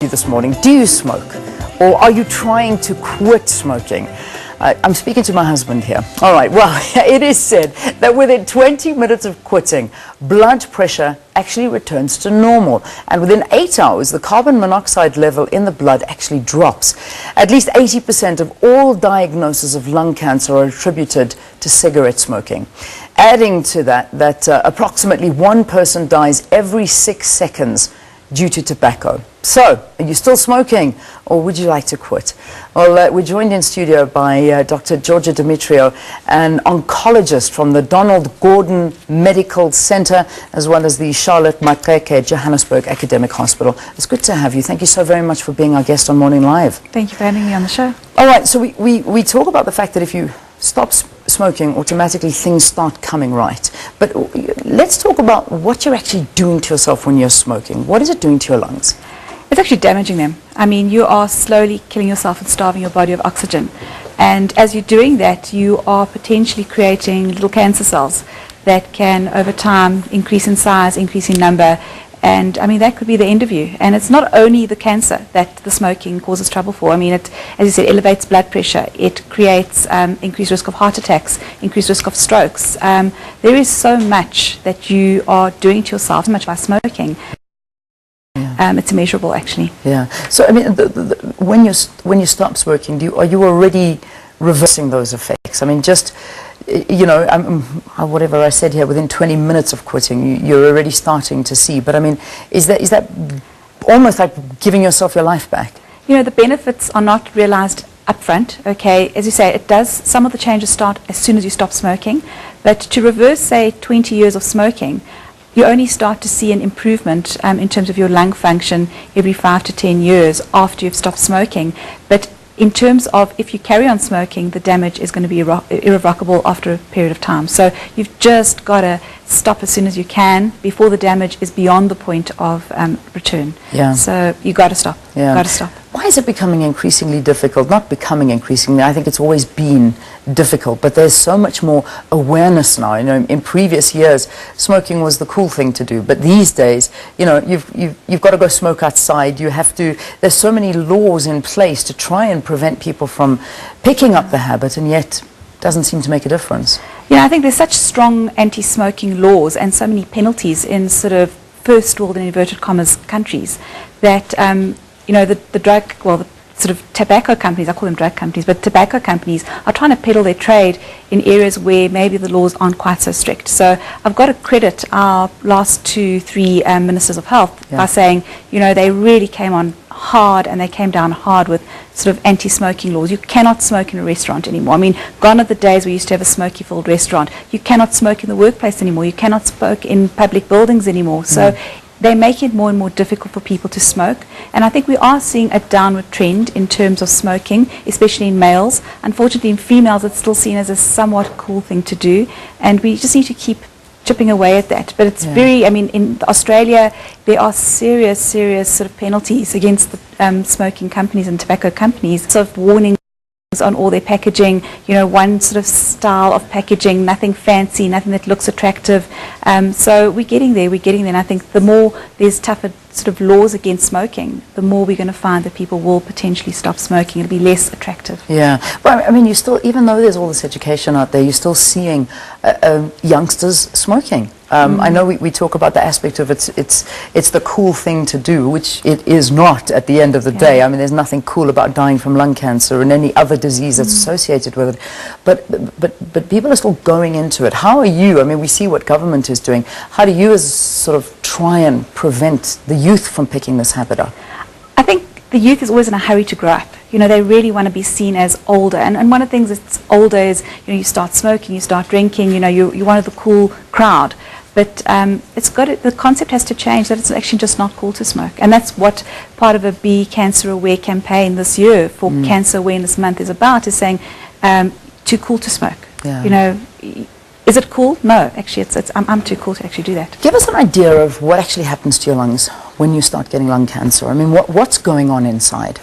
you this morning, do you smoke? Or are you trying to quit smoking? I'm speaking to my husband here. All right, well, it is said that within 20 minutes of quitting, blood pressure actually returns to normal. And within 8 hours, the carbon monoxide level in the blood actually drops. At least 80% of all diagnoses of lung cancer are attributed to cigarette smoking. Adding to that, approximately one person dies every 6 seconds due to tobacco. So, are you still smoking, or would you like to quit? Well, we're joined in studio by Dr. Georgia Demetriou, an oncologist from the Donald Gordon Medical Center, as well as the Charlotte Maxeke Johannesburg Academic Hospital. It's good to have you. Thank you so very much for being our guest on Morning Live. Thank you for having me on the show. All right, so we talk about the fact that if you stop smoking, automatically things start coming right. But let's talk about what you're actually doing to yourself when you're smoking. What is it doing to your lungs? It's actually damaging them. I mean, you are slowly killing yourself and starving your body of oxygen. And as you're doing that, you are potentially creating little cancer cells that can, over time, increase in size, increase in number. And, I mean, that could be the end of you. And it's not only the cancer that the smoking causes trouble for. I mean, it, as you said, elevates blood pressure. It creates increased risk of heart attacks, increased risk of strokes. There is so much that you are doing to yourself, so much by smoking. It's immeasurable, actually. Yeah. So, I mean, when you stop smoking, are you already reversing those effects? I mean, just, you know, whatever I said here, within 20 minutes of quitting, you're already starting to see. But I mean, is that almost like giving yourself your life back? You know, the benefits are not realized upfront. Okay, as you say, it does. Some of the changes start as soon as you stop smoking, but to reverse, say, 20 years of smoking, you only start to see an improvement in terms of your lung function every 5 to 10 years after you've stopped smoking. But in terms of if you carry on smoking, the damage is going to be irrevocable after a period of time. So you've just got to stop as soon as you can before the damage is beyond the point of return. Yeah. So you've got to stop. Yeah. Got to stop. Why is it becoming increasingly difficult? Not becoming increasingly, I think it's always been difficult, but there's so much more awareness now. You know, in previous years, smoking was the cool thing to do, but these days, you know, you've got to go smoke outside. You have to, there's so many laws in place to try and prevent people from picking up the habit, and yet it doesn't seem to make a difference. Yeah, I think there's such strong anti-smoking laws and so many penalties in sort of first world, in inverted commas, countries that you know, the drug, well, the sort of tobacco companies, I call them drug companies, but tobacco companies are trying to peddle their trade in areas where maybe the laws aren't quite so strict. So I've got to credit our last 2-3 ministers of health by saying, you know, they really came on hard, and they came down hard with sort of anti-smoking laws. You cannot smoke in a restaurant anymore. I mean, gone are the days we used to have a smoky-filled restaurant. You cannot smoke in the workplace anymore. You cannot smoke in public buildings anymore. So they make it more and more difficult for people to smoke. And I think we are seeing a downward trend in terms of smoking, especially in males. Unfortunately, in females, it's still seen as a somewhat cool thing to do. And we just need to keep chipping away at that. But it's very, I mean, in Australia, there are serious sort of penalties against the smoking companies and tobacco companies, sort of warning on all their packaging, you know, one sort of style of packaging, nothing fancy, nothing that looks attractive. So we're getting there, and I think the more there's tougher sort of laws against smoking, the more we're going to find that people will potentially stop smoking. It'll be less attractive. Yeah. Well, I mean, you still, even though there's all this education out there, you're still seeing youngsters smoking. I know we talk about the aspect of it's the cool thing to do, which it is not at the end of the day. I mean, there's nothing cool about dying from lung cancer and any other disease that's associated with it. But people are still going into it. How are you? I mean, we see what government is doing. How do you as sort of try and prevent the youth from picking this habit up? I think the youth is always in a hurry to grow up. You know, they really want to be seen as older. And one of the things that's older is, you know, you start smoking, you start drinking, you know, you're one of the cool crowd. But the concept has to change, that it's actually just not cool to smoke. And that's what part of a Be Cancer Aware campaign this year for Cancer Awareness Month is about, is saying, too cool to smoke. Yeah. You know, is it cool? No, actually, I'm too cool to actually do that. Give us an idea of what actually happens to your lungs when you start getting lung cancer. I mean, what's going on inside?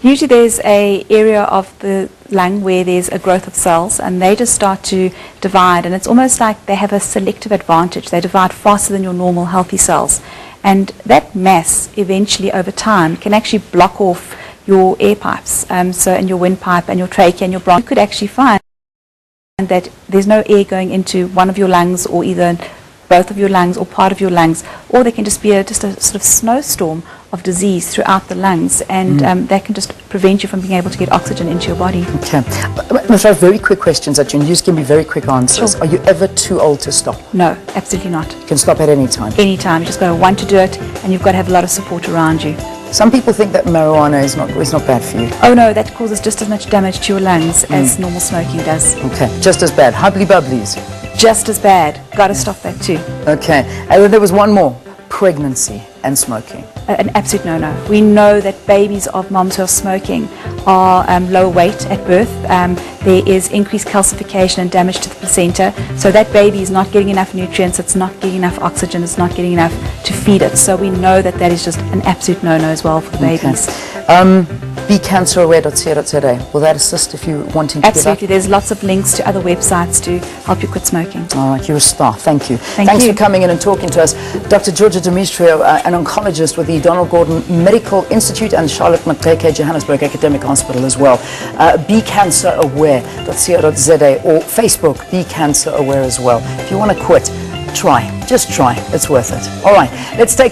Usually there's an area of the lung where there's a growth of cells, and they just start to divide, and it's almost like they have a selective advantage. They divide faster than your normal healthy cells. And that mass eventually over time can actually block off your air pipes, and your windpipe and your trachea and your bronch. You could actually find that there's no air going into one of your lungs, or either both of your lungs or part of your lungs, or there can just be just a sort of snowstorm of disease throughout the lungs, and that can just prevent you from being able to get oxygen into your body. Okay. I'm going to throw very quick questions at you, and you just give me very quick answers. Sure. Are you ever too old to stop? No, absolutely not. You can stop at any time. Anytime. You just got to want to do it, and you've got to have a lot of support around you. Some people think that marijuana is not bad for you. Oh no, that causes just as much damage to your lungs as normal smoking does. Okay, just as bad. Hubbly bubblies. Just as bad. Got to stop that too. Okay, and then there was one more. Pregnancy and smoking. An absolute no-no. We know that babies of moms who are smoking are lower weight at birth. There is increased calcification and damage to the placenta. So that baby is not getting enough nutrients, it's not getting enough oxygen, it's not getting enough to feed it. So we know that that is just an absolute no-no as well for the babies. BeCancerAware.co.za. Will that assist if you're wanting to Absolutely. There's lots of links to other websites to help you quit smoking. All right, you're a star. Thank you. Thanks for coming in and talking to us. Dr. Georgia Demetrio, an oncologist with the Donald Gordon Medical Institute and Charlotte Maxeke Johannesburg Academic Hospital as well. BeCancerAware.co.za or Facebook BeCancerAware as well. If you want to quit, try. Just try. It's worth it. All right, let's take